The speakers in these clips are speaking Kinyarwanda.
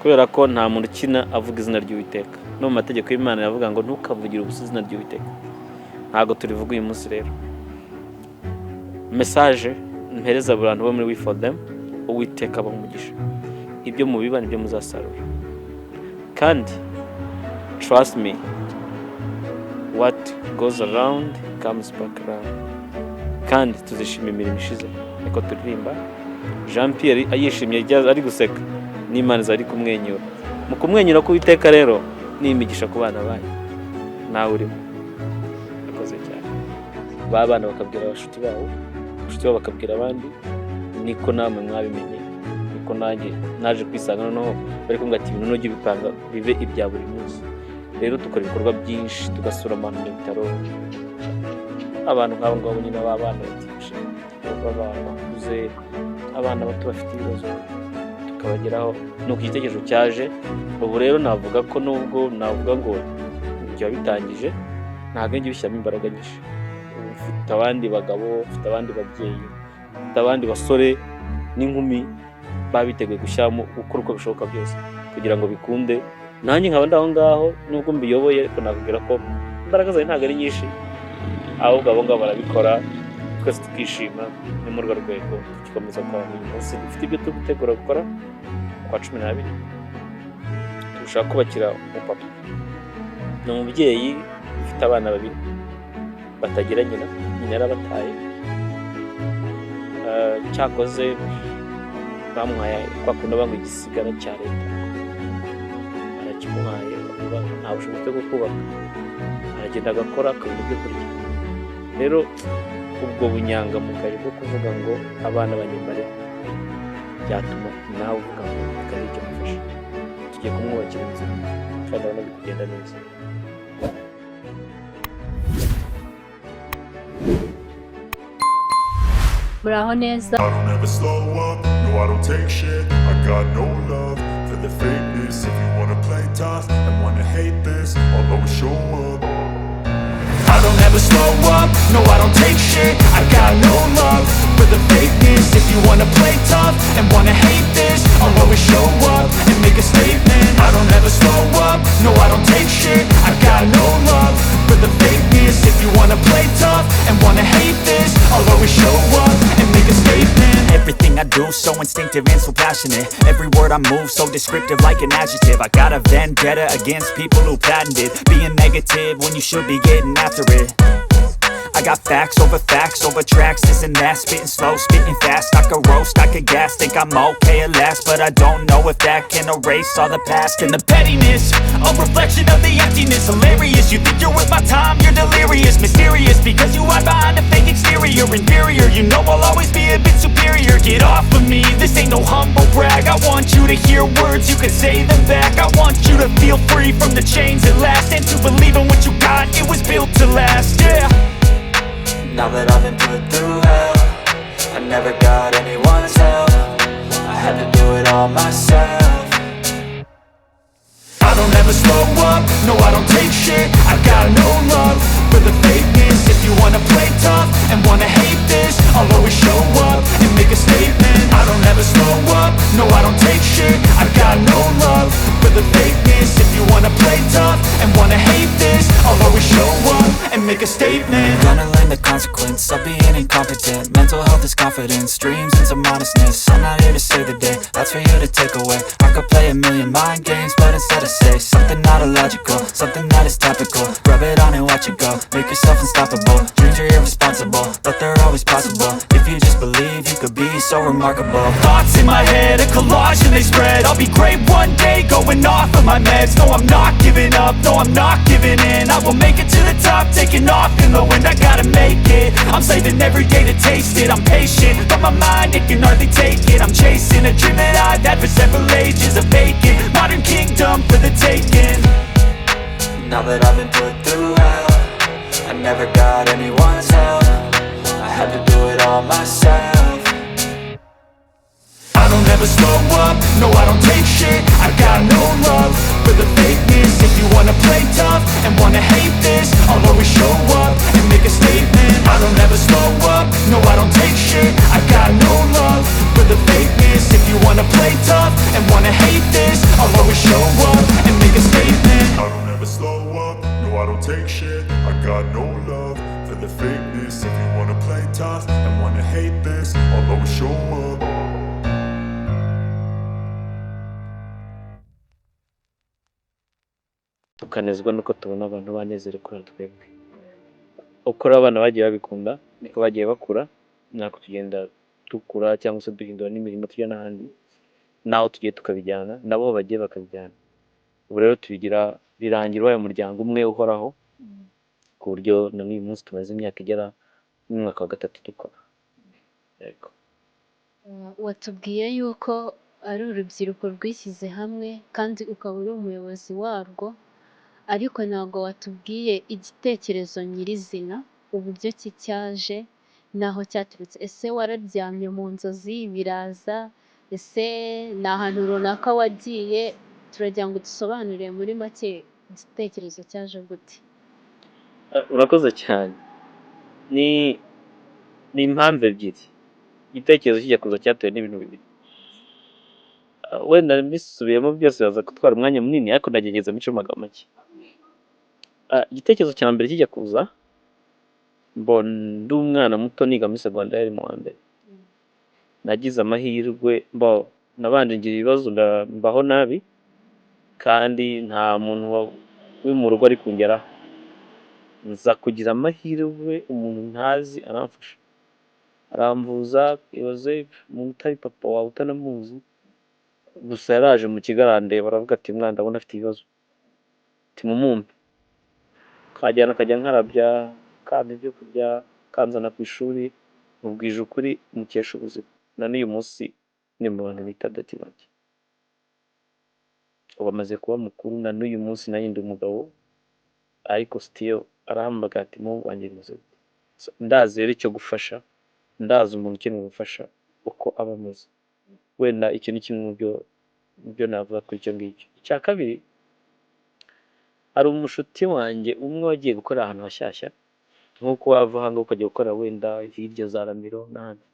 kubera ko nta muntu ukina avuga izina ry'Uwiteka. No mu mategeko y'Imana yavuga ngo ntukavugire ubusa izina ry'Uwiteka. Ntago turivuga uyu munsi rero. Message mpereza abantu bo muri We For Them, Uwiteka abamugisha. Ibyo mubiba nibyo muzasarura. Kandi trust me, what goes around comes back around. Kandi tuzishima imirimo ishize. Niko turirimba. Jean Pierre ayishimye ari guseka n'Imana zari kumwenyura. Mu kumwenyura k'Uwiteka rero ni imigisha ku bana banyu. Nawe urimo. Akoze cyane. Babana bakabwira abashuti babo, abashuti babo bakabwira abandi, niko namwe mwabimenye. Niko nanjye naje kwisanga noneho bari kumwe ati ibintu n'ujye bipanga bibe ibya buri munsi. Rero dukora ibikorwa byinshi, tugasura abantu mu bitaro. Abantu nk'abo ngabo nyine b'abana batishe, b'abana bakuze, abana bato bafite ibibazo tukabageraho. Nuko igitekerezo cyaje. Ubu rero navuga ko nubwo navuga ngo byo bitangije ntabwo ngiye bishyiramo imbaraga nyinshi. Ufite abandi bagabo, ufite abandi babyeyi, ufite abandi basore n'inkumi babiteguye gushyiramo gukora uko bishoboka byose kugira ngo bikunde. Nanjye nkaba ndaho ngaho nubwo mbiyoboye, ariko nakubwira ko imbaraga zawe ntabwo ari nyinshi, ahubwo abo ngabo barabikora, twese tukishima. Ni muri urwo rwego tugikomeza gukora uyu munsi. Dufite ibyo turi gutegura gukora kwa 12. Turashaka kubakira umupapa. Ni umubyeyi ufite abana babiri batagira nyina, nyina yarabataye. Cyakoze bamuhaye kwa kundi banga igisigara cya leta, arakimuhaye nta bushobozi bwo kubaka, aragenda agakora akabona ibyo kurya. Rero ubwo bunyangamugayo bwo kuvuga ngo abana banyemare byatuma nawe uvuga ngo bikaba icyo mufasha. Tugiye kumwubakira inzu kandi abona bikugenda neza. Muraho neza. I don't ever slow up, no I don't take shit. I got no love for the fakeness. If you wanna play tough and wanna hate this, I'll always show up. I don't ever slow up, no I don't take shit. I got no love for the fakeness. If you wanna play tough and wanna hate this, I'll always show up and make a statement. I don't ever slow up, no I don't take shit. I got no love for the fakeness. If you wanna play tough and wanna hate this, I'll always show up and make a statement. Everything I do so instinctive and so passionate. Every word I move so descriptive like an adjective. I got a vendetta against people who patented being negative when you should be getting after it. I got facts over tracks, this and that. Spitting slow, spitting fast. I could roast, I could gas. Think I'm okay at last, but I don't know if that can erase all the past. And the pettiness, a reflection of the emptiness. Hilarious, you think you're worth my time, you're delirious. Mysterious, because you hide behind a fake exterior. Inferior, you know I'll always be a bit superior. Get off of me, this ain't no humble brag. I want you to hear words, you can say them back. I want you to feel free from the chains at last, and to believe in what you got, it was built to last, yeah. Now that I've been put through hell, I never got anyone's help. I had to do it all myself. I don't ever slow up, no I don't take shit. I got no love for the fakeness. If you wanna play tough and wanna hate this, I'll always show up and make a statement. I don't ever slow up, no I don't take shit. I got no love for the fakeness. If you wanna play tough and wanna hate this, I'll always show up and make a statement. Gonna learn the consequence of being incompetent. Mental health is confidence, dreams and some honestness. I'm not here to save the day, that's for you to take away. I could play a million mind games, but instead I say something not illogical, something that is topical. Rub it on and watch it go, make yourself unstoppable. Dreams are irresponsible, but they're always possible. If you just believe, you could be so remarkable. Thoughts in my head, a collage and they spread. I'll be great one day, going off of my meds. No, I'm not giving up, no, I'm not giving in. I will make it to the top, taking off in the wind. I gotta make it, I'm saving every day to taste it. I'm patient, but my mind, it can hardly take it. I'm chasing a dream that I've had for several ages. A vacant, modern kingdom for the taking. Now that I've been put through hell, I never got anyone's help. I had to do it all myself. I don't ever slow up, no I don't take shit. I got no love for the fakeness. If you wanna play tough and wanna hate this, I'll always show up and make a statement. I don't ever slow up, no I don't take shit. I got no love for the fakeness. If you wanna play tough and wanna hate this, I'll always show up and make a statement. I don't ever slow up, no I don't take shit. I got no love for the fakeness. If you wanna play tough and wanna hate this, I'll always show up. tukanezwa nuko tubona abantu banezerewe kuri twebwe. Uko abana bagiye babikunda niko bagiye bakura, nako tugenda dukura cyangwa se duhindura n'imirimo tujya n'ahandi, naho tugiye tukabijyana nabo bagiye bakabijyana. Ubu rero tubigira birangira ubaye umuryango umwe uhoraho, ku buryo na n'uyu munsi tumaze imyaka igera mu mwaka wa 3 dukora. Yego. watubwiye yuko ari urubyiruko rwishyize hamwe kandi ukaba uri umuyobozi warwo, ariko ntabwo watubwiye igitekerezo nyirizina uburyo ki cyaje n'aho cyaturutse. Ese wararyamye mu nzozi biraza, ese ni ahantu runaka wagiye? Turagira ngo dusobanurire muri make igitekerezo cyaje gute. Urakoze cyane. Ni impamvu ebyiri. Igitekerezo kijya kuza cyatewe n'ibintu bibiri. Wenda mbisubiyemo byose baza gutwara umwanya munini, ariko ndagerageza mico magambo make. Igitekerezo cya mbere kijya kuza, ndi umwana muto niga muri segonderi mu wa mbere. Nagize amahirwe, nabanje ngira ibibazo mbaho nabi, kandi nta muntu uri mu rugo ari kungeraho. Nza kugira amahirwe umuntu ntazi aramfasha, aramvuza, ibaze umuntu utari papa wawe utanamuzi, gusa yaraje mu kigo arandeba aravuga ati mwana ndabona afite ibibazo, mumumpe. Kajyana akajya nkarabya, kampa ibyo kurya, kanzana ku ishuri, mubwije ukuri mukesha ubuzima. Na n'uyu munsi ni mu bantu bita dati banjye. Ubu amaze kuba mukuru, na n'uyu munsi nanjye ndi umugabo, ariko still arahambaga ati mu wanjye muzima. Ndazi rero icyo gufasha, ndazi umuntu ukeneye gufasha uko aba ameze. Wenda icyo ni kimwe mu byo navuga kuri icyo ngicyo. Icya kabiri, hari umushuti wanjye umwe wagiye gukora ahantu hashyashya, nk'uko wava hanga ukajya gukora wenda hirya za Ramiro n'ahandi.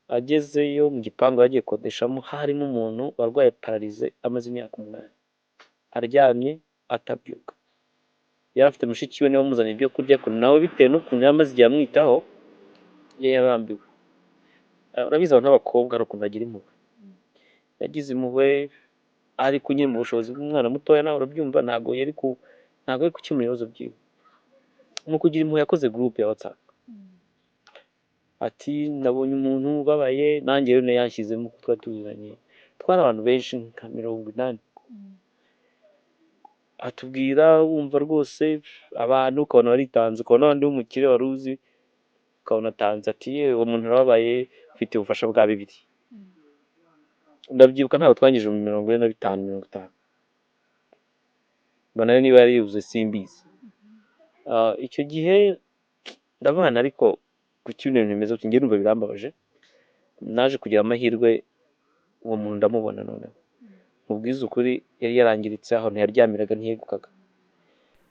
Agezeyo mu gipangu yagiye kodeshamo, harimo umuntu warwaye pararize amaze imyaka 8, aryamye atabyuka. Yari afite mushiki we niwe wamuzaniye ibyo kurya, ko nawe bitewe n'ukuntu yamaze igihe amwitaho yarambiwe. Urabizi abantu b'abakobwa ari ukuntu bagira impuhwe. Yagize impuhwe, ariko nyine mu bushobozi bw'umwana mutoya, nawe urabyumva, ntabwo yari gukemura ibibazo byiwe. Mu kugira impuhwe yakoze groupe ya WhatsApp. Ati nabonye umuntu ubabaye, nanjye rero yanshyizemo ko twari tuziranye. Twari abantu benshi nka 80. Atubwira wumva rwose abantu ukabona baritanze, ukabona abandi b'umukire wari uzi, ukabona atanze ati yewe uwo muntu arababaye, ufite ubufasha bwa 2. Ndabyibuka ntabwo twangije mu 45 50. Bana niba yari yuzuye simbizi. Icyo gihe ndabana, ariko ku kintu bimeze uti ngiye numva birambabaje. Naje kugira amahirwe uwo muntu ndamubona none. Mubwiza ukuri yari yarangiritse aho ntiyaryamiraga ntiyegukaga.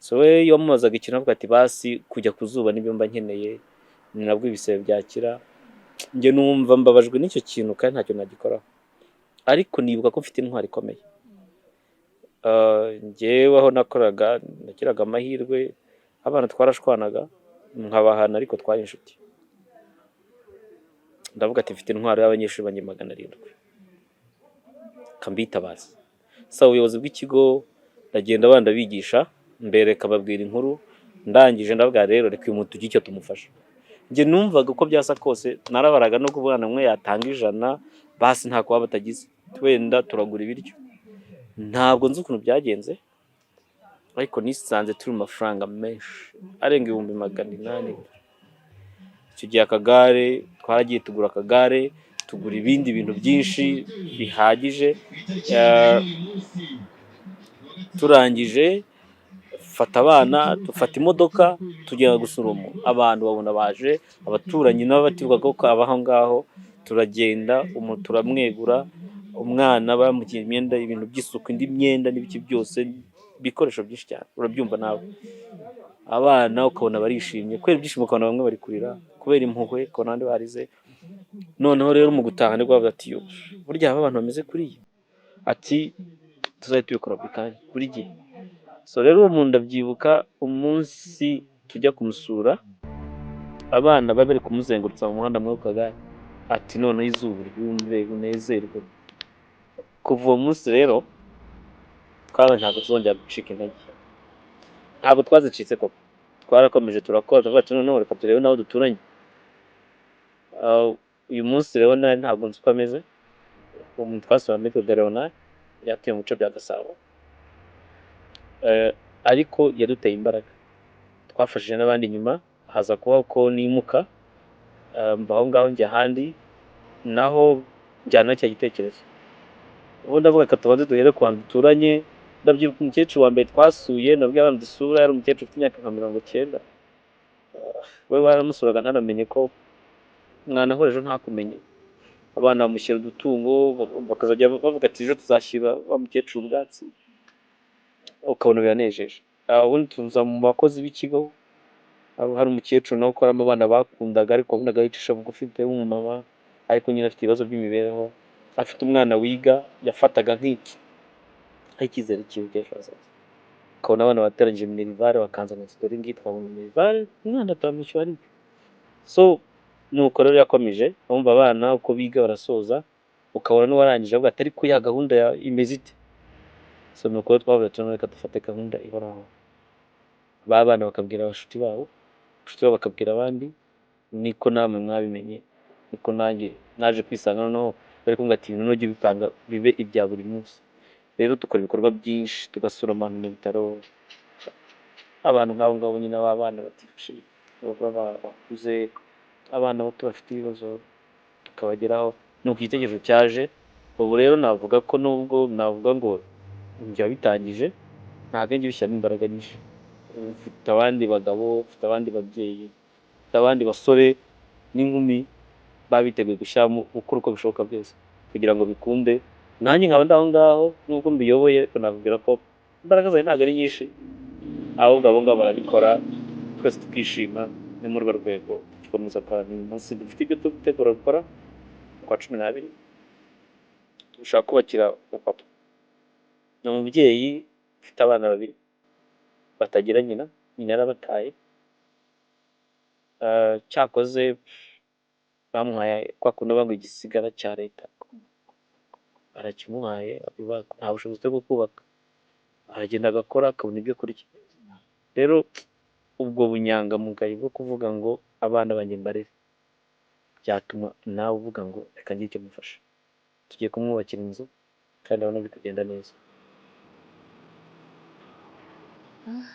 So we yamumazaga ikintu avuga ati basi kujya kuzuba nibyo mba nkeneye, ni nabwo ibisebe byakira. Nge numva mbabajwe n'icyo kintu kandi ntacyo nagikoraho. Ariko nibuka ko mfite intwari ikomeye. Ngewe aho nakoraga nakiraga amahirwe, abana twarashwanaga nkabahana, ariko twari inshuti. Ndavuga ati mfite intwari y'abanyeshuri banjye 700. Kambitabaza. Sa ubuyobozi bw'ikigo ndagenda abana bigisha, mbere kababwira inkuru, ndangije ndavuga rero reka uyu muntu tujye icyo tumufasha. Nge numvaga uko byasa kose, narabaraga no kubana umwe yatanga 100, basi nta kuba batagize. Wenda turagura ibiryo. Ntabwo nzi ukuntu byagenze, ariko nisanze turi mu mafaranga menshi arenga 800. Icyo gihe akagare twaragiye tugura akagare, tugura ibindi bintu byinshi bihagije. Turangije fata abana, dufata imodoka tugenda gusura abantu, babona baje, abaturanyi n'abatirwaga ko abaho ngaho, turagenda turamwegura, umwana bamugiye imyenda, ibintu by'isuku, indi myenda n'ibiki byose, bikoresho byinshi cyane. Urabyumva nawe, abana ukabona barishimye, kwera ibyishimo, ukabona bamwe bari kurira kubera impuhwe, ukabona abandi barize. Noneho rero mu gutaha nibwo bavuga ati yo burya aba abantu bameze kuriya, ati tuzajya tubikora buri kanya buri gihe. So rero uwo muntu ndabyibuka umunsi tujya kumusura, abana bari bari kumuzengurutsa mu muhanda muri ako kagare, ati noneho izuba ryumve unezerwe. Kuva uwo munsi rero twaba ntabwo tuzongera gucika intege, ntabwo twazicitse koko, twarakomeje turakora tuvuga ati noneho reka turebe n'aho duturanye. Uyu munsi rero ntabwo nzi uko ameze. Uwo muntu twasura Maître de Leonard yatuye mu bice bya Gasabo, ariko yaduteye imbaraga, twafashije n'abandi nyuma, haza kubaho ko nimuka mva aho ngaho njya ahandi, naho njyana cya gitekerezo. Ubu ndavuga reka tubanze duhere ku bantu duturanye. Ndabyibuka umukecuru wa mbere twasuye, nabwiye abana dusura, yari umukecuru ufite imyaka nka 90. We waramusuraga ntanamenye ko mwana ejo ntakumenye. Abana bamushyira udutungo, bakazajya bavuga ati ejo tuzashyira wa mukecuru ubwatsi, ukabona biranejeje. Ubundi tuza mu bakozi b'ikigo, hari umukecuru nawe ukoramo abana bakundaga, ariko wabonaga yicisha bugufi pe w'umumama, ariko nyine afite ibibazo by'imibereho, afite umwana wiga, yafataga nk'iki icyizere cyiwe cy'ejo hazaza. Ukabona abana bateranyije minerivare bakanzana ati dore ngiyi twabonye minerivare, umwana turamwishyura ariko. So nuko rero yakomeje, urumva abana uko biga barasoza, ukabona n'uwarangije avuga ati ariko ya gahunda imeze ite? So nuko rero twavuze ati reka dufate gahunda ihoraho. Ba bana bakabwira abashuti babo, abashuti babo bakabwira abandi, niko namwe mwabimenye, niko nanjye naje kwisanga noneho bari kumbwira ati ibintu nujya ubipanga bibe ibya buri munsi. Rero dukora ibikorwa byinshi, tugasura abantu mu bitaro, abantu nk'abo ngabo nyine b'abana batifashe, bakuze, abana bato bafite ibibazo, tukabageraho. Nuko igitekerezo cyaje. Ubu rero navuga ko nubwo navuga ngo njye wabitangije, ntabwo njye bishyiramo imbaraga nyinshi. Mfite abandi bagabo, mfite abandi babyeyi, mfite abandi basore n'inkumi babiteguye gukora uko bishoboka byose kugira ngo bikunde. Nanjye nkaba ndaho ngaho nubwo mbiyoboye, nakubwira ko imbaraga zawe ntabwo ari nyinshi, ahubwo abo ngabo barabikora, twese tukishima. Ni muri urwo rwego dukomeza munsi dufite ibyo dutegura gukora kwa 12, dushaka kubakira umupapa. Ni umubyeyi ufite abana 2 batagira nyina yarabataye. Cyakoze bamuhaye kwa kundi banga igisigara cya leta, arakimuhaye, nta bushobozi bwo kubaka, aragenda agakora akabona ibyo kurya. Rero ubwo bunyangamugayo bwo kuvuga ngo abana banjye mbarere, byatuma nawe uvuga ngo reka ngire icyo mufasha. Tugiye kumwubakira inzu kandi abona biri kugenda neza.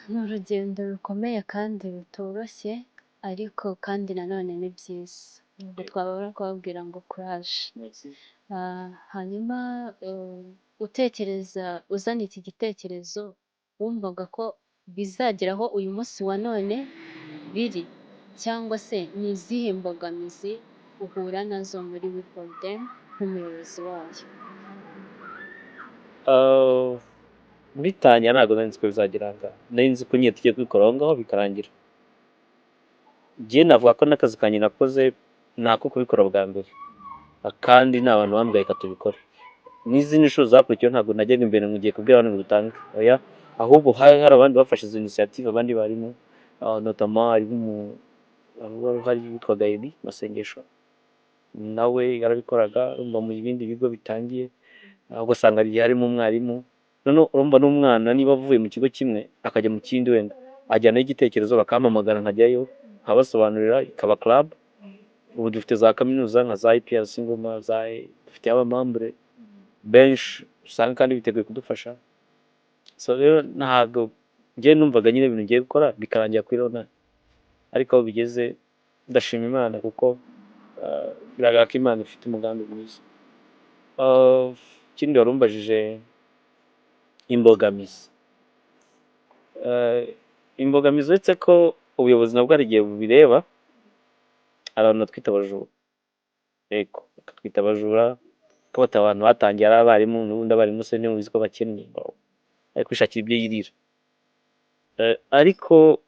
Ni urugendo rukomeye kandi rutoroshye, ariko kandi nanone ni byiza. Nubwo twababura kubabwira ngo courage. Hanyuma uzana iki gitekerezo, wumvaga ko bizageraho uyu munsi wa none biri, cyangwa se ni izihe mbogamizi uhura nazo muri We For Them nk'umuyobozi wayo? Bitangira ntabwo nari nzi ko bizagera aha ngaha, nari nzi ko nyine tugiye kubikora aho ngaho bikarangira. Njye navuga ko n'akazi kanjye nakoze ni ako kubikora bwa mbere, kandi ni abantu bambwiye reka tubikore. N'izindi nshuro zakurikiyeho ntabwo najyaga imbere ngo ngiye kubwira abantu ngo dutange, oya, ahubwo hari abandi bafashe izo initiative, abandi barimo notamment harimo hari witwaga Eli Masengesho, nawe yarabikoraga. Urumva mu bindi bigo bitangiye, ugasanga harimo umwarimu. Noneho urumva n'umwana niba avuye mu kigo kimwe akajya mu kindi, wenda ajyanaho igitekerezo bakampamagara nkajyayo nkabasobanurira, ikaba club. Ubu dufite za kaminuza nka za IPRC Ngoma, dufite abamambure benshi usanga kandi biteguye kudufasha. So rero ntabwo njye numvaga nyine ibintu ngiye gukora bikarangira kuri Leonard, ariko aho bigeze ndashima Imana kuko biragaragara ko Imana ifite umugambi mwiza. Ikindi warumbajije imbogamizi. Imbogamizi uretse ko ubuyobozi nabwo hari igihe bubireba, abantu batwita abajura. Yego, bakatwita abajura, kabata abantu batangiye ari abarimu, n'ubundi abarimu se niyo uzi ko bakennye, ari kwishakira ibyo yirira. Ariko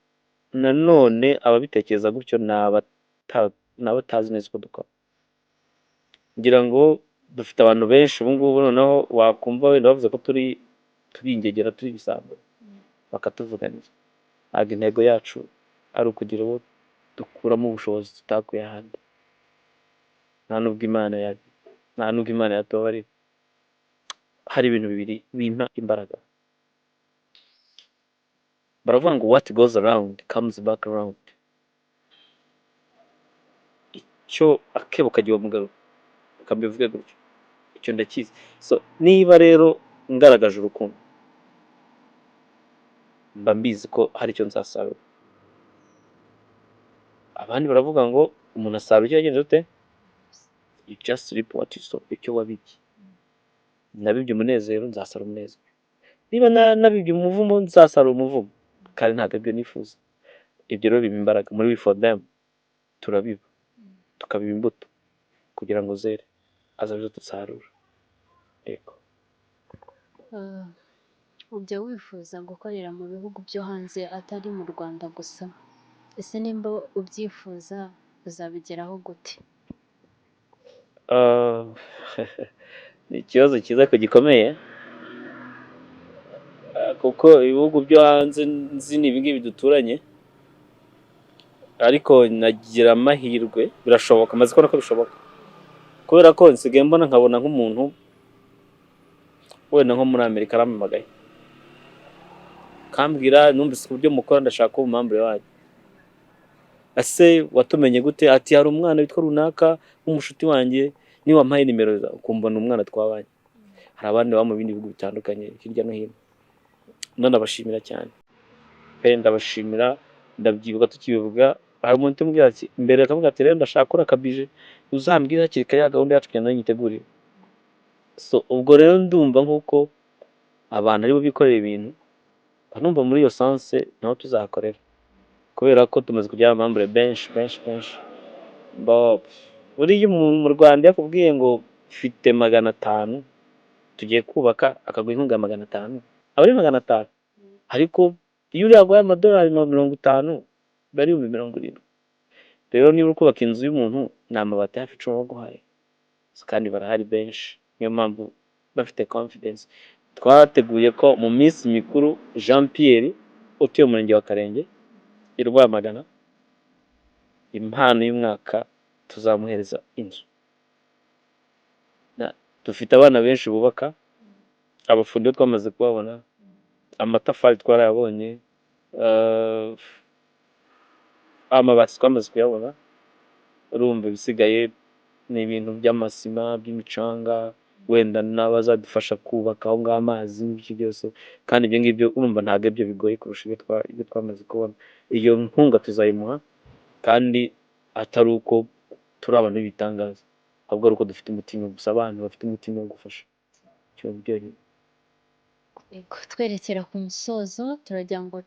nanone ababitekereza gutyo ni abatazi neza uko dukora. Ngira ngo dufite abantu benshi ubu ngubu, noneho wakumva wenda bavuze ko turi turingegera turi ibisambo bakatuvuganira. Ntabwo intego yacu ari ukugira uwo dukuramo ubushobozi tutakuye ahandi, nta nubwo Imana yatubabarira. Hari ibintu bibiri bimpa imbaraga, baravuga ngo what goes around comes back around. Icyo akebo kagiye mugaruka, ukambivuge gutyo, icyo ndakizi. So niba rero ngaragaje urukundo, mba mbizi ko hari icyo nzasarura. Abandi baravuga ngo umuntu asarura icyo yagenje ute, you just reap what you sow. Icyo wabibye, nabibye umunezero nzasarura umunezero, niba nabibye umuvumo nzasarura umuvumo, kandi ntabwo ibyo nifuza. Ibyo rero biba imbaraga muri We For Them. Turabiba tukabiba imbuto kugira ngo zere, azabizo dusarura. Yego. Ujya wifuza gukorera mu bihugu byo hanze atari mu Rwanda gusa, ese nimba ubyifuza uzabigeraho gute? Ni ikibazo cyiza ko gikomeye, kuko ibihugu byo hanze nzi ni ibingibi duturanye, ariko nagira amahirwe, birashoboka, maze kubona ko bishoboka, kubera ko nsigaye mbona nkabona nk'umuntu wenda nko muri Amerika arampamagaye kambwira numvise uburyo mukora, ndashaka kuba umumambure wanyu. Ase watumenye gute? Ati hari umwana witwa runaka w'umushuti wanjye ni wampaye nimero za, ukumbona umwana twabanye. Hari abandi baba mu bindi bihugu bitandukanye hirya no hino, none abashimira cyane pe, ndabashimira, ndabyibuka tukibivuga. Hari umuntu umbwira ati imbere akavuga ati rero ndashaka kora kabije, uzambwira hakiri kare gahunda yacu cyane nyitegurire. So ubwo rero ndumva nkuko abantu aribo bikorera ibintu, numva muri iyo sanse naho tuzakorera, kubera ko tumaze kugira amambure benshi. Buriya mu Rwanda yakubwiye ngo mfite 500 tugiye kubaka, akaguha inkunga 500, aba ari 500, ariko iyo uri yaguhaye amadolari 50 bari 70. Rero niba uri kubaka inzu y'umuntu ni amabati hafi 10 baguhaye, kandi barahari benshi. Niyo mpamvu bafite confidence. Twateguye ko mu minsi mikuru Jean Pierre utuye mu murenge wa Karenge i Rwamagana, impano y'umwaka tuzamuhereza inzu. Dufite abana benshi bubaka, abafundi twamaze kubabona, amatafari twarayabonye, amabati twamaze kuyabona. Urumva bisigaye ni ibintu by'amasima, by'imicanga, wenda n'abazadufasha kubaka aho ngaho amazi n'ibyo byose. Kandi ibyo ngibyo urumva ntabwo ibyo bigoye kurusha ibyo twamaze kubona. Iyo nkunga tuzayimuha, kandi atari uko turi abantu b'ibitangaza, ahubwo ari uko dufite umutima, gusa abantu bafite umutima wo gufasha. Cyo byonyine. Twerekera ku musozo, turagira ngo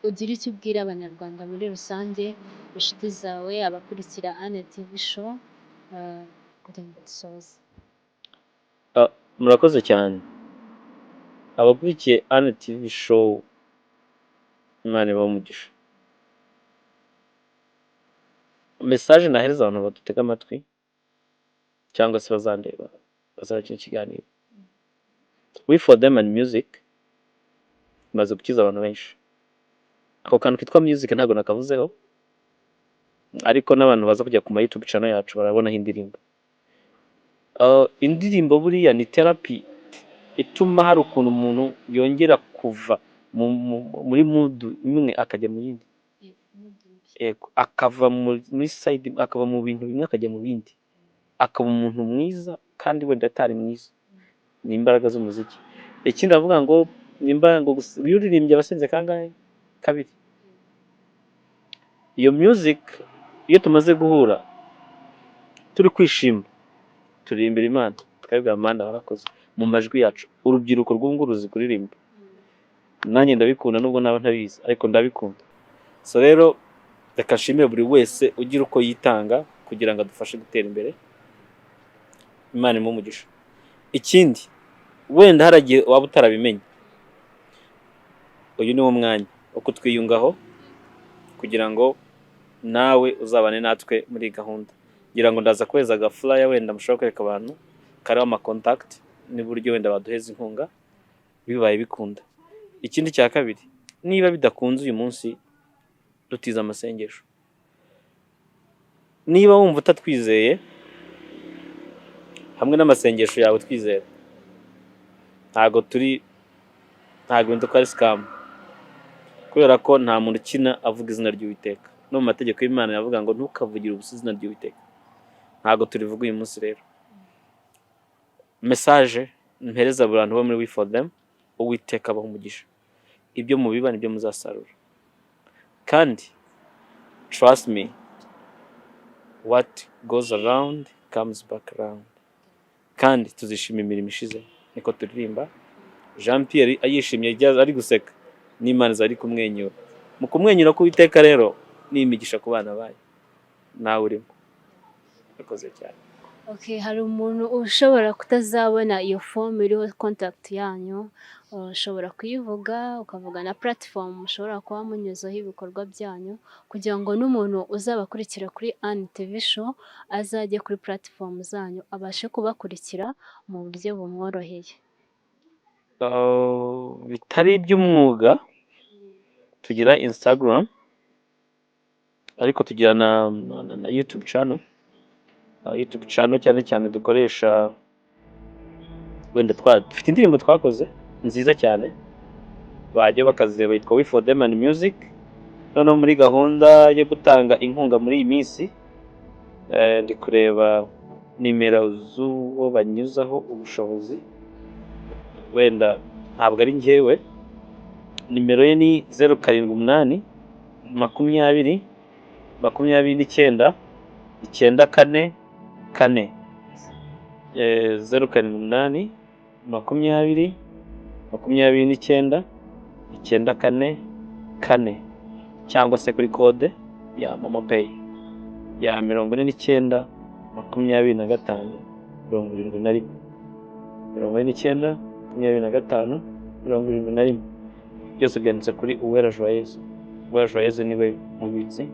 ugire icyo ubwira abanyarwanda muri rusange, inshuti zawe, abakurikira Anne TV show, kugira ngo dusoze. Murakoze cyane abakurikiye Anne TV show, Imana ibahe umugisha. Message nahereza abantu badutega amatwi cyangwa se bazandeba bazakina ikiganiro, We For Them and music maze gukiza abantu benshi. Ako kantu kitwa music ntago nakavuzeho, ariko n'abantu baza kujya ku YouTube channel yacu barabonaho indirimbo. Indirimbo buriya ni therapy ituma hari ukuntu umuntu yongera kuva muri mood imwe akajya mu yindi, akava muri side, akava mu bintu bimwe akajya mu bindi, akaba umuntu mwiza kandi wenda atari mwiza. Ni imbaraga z'umuziki. Ikindi avuga ngo nimba ngo yuririmbye abasenze kangahe kabiri. Iyo music iyo tumaze guhura turi kwishima, turirimbira Imana, tukabwira Imana warakoze mu majwi yacu. Urubyiruko rw'unguruzi kuririmba, nanjye ndabikunda nubwo naba ntabizi, ariko ndabikunda. So rero reka nshimire buri wese ugira uko yitanga kugira ngo adufashe gutera imbere. Imana imuhe umugisha. Ikindi wenda haragiye waba utarabimenye, uyu ni wo mwanya wo kutwiyungaho kugira ngo nawe uzabane natwe muri gahunda. Ngira ngo ndaza kweza agaflyer wenda mushobora kwereka abantu kariho ama contact n'uburyo wenda baduheza inkunga. bibaye bikunda. Ikindi cya kabiri, niba bidakunze uyu munsi dutiza amasengesho. Niba wumva utatwizeye hamwe n'amasengesho yawe twizera, ntago bintu ko ari scam, kubera ko nta muntu ukina avuga izina ry'Uwiteka. No mu mategeko y'Imana yavuga ngo ntukavugire ubusa izina ry'Uwiteka. Ntago turivuga uyu munsi rero. Message mpereza abantu bo muri We For Them, Uwiteka abaha umugisha. Ibyo mubiba nibyo muzasarura. Kandi trust me, what goes around comes back around. Kandi tuzishima imirimo ishize. Niko turirimba. Jean Pierre ayishimye ari guseka, n'Imana zari kumwenyura. Mu kumwenyura k'Uwiteka rero ni imigisha ku bana bayo. Nawe urimo. Akoze cyane. Okay, hari umuntu ushobora kutazabona iyo form iriho contact yanyu, ushobora kuyivuga ukavuga na platform ushobora kuba munyuzaho ibikorwa byanyu, kugira ngo n'umuntu uzabakurikira kuri Ann TV show azajye kuri platform zanyu abashe kubakurikira mu buryo bumworoheye. Bitari iby'umwuga, tugira Instagram, ariko tugira na YouTube channel. YouTube channel cyane dukoresha, wenda dufite indirimbo twakoze nziza cyane, bajye bakazireba, yitwa We For Them and Music. Noneho muri gahunda yo gutanga inkunga muri iyi minsi, ndi kureba nimero z'uwo banyuzaho ubushobozi, wenda ntabwo ari njyewe. Nimero ye ni 078 20 29 94 4. 078 20 29 94 4, cyangwa se kuri kode ya Momo Pay ya 49 25 71 49 25 71. Byose byanditse kuri Uwera Joyeuse. Uwera Joyeuse niwe mubitsi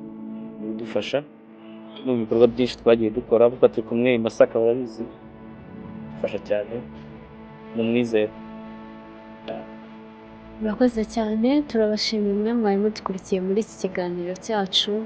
udufasha mu bikorwa byinshi twagiye dukora, kuko turi kumwe i Masaka, barabizi, dufasha cyane, mumwizere. Murakoze cyane, turabashimira mwe mwari mudukurikiye muri iki kiganiro cyacu.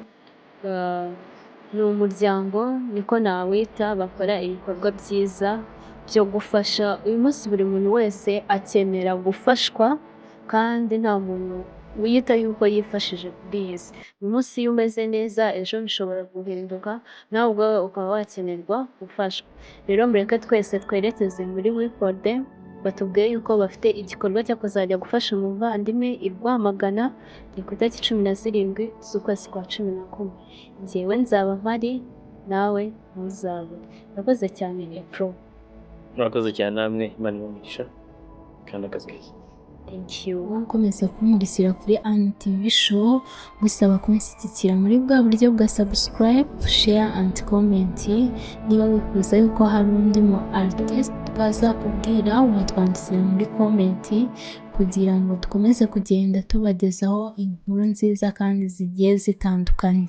Ni umuryango niko nawita, bakora ibikorwa byiza byo gufasha. Uyu munsi buri muntu wese akenera gufashwa, kandi nta muntu wiyita yuko yifashije kuri iyi si. Uyu munsi iyo umeze neza, ejo bishobora guhinduka, nawe ubwawe ukaba wakenerwa gufashwa. Rero mureke twese twerekeze muri We For Them, batubwiye yuko bafite igikorwa cyo kuzajya gufasha umuvandimwe i Rwamagana, ni ku itariki 17 z'ukwezi kwa 11. Njyewe nzaba mpari, nawe ntuzabe. Murakoze cyane Epro. Murakoze cyane namwe, Imana ibamugisha kandi akazi keza. Thank you. Mukomeza kumurikira kuri Ann TV show, gusaba kunshyigikira muri bwa buryo bwa subscribe, share and comment. Niba wifuza yuko hari undi mu artist baza kubwira, watwandikira muri comment kugira ngo dukomeze kugenda tubagezaho inkuru nziza kandi zigiye zitandukanye.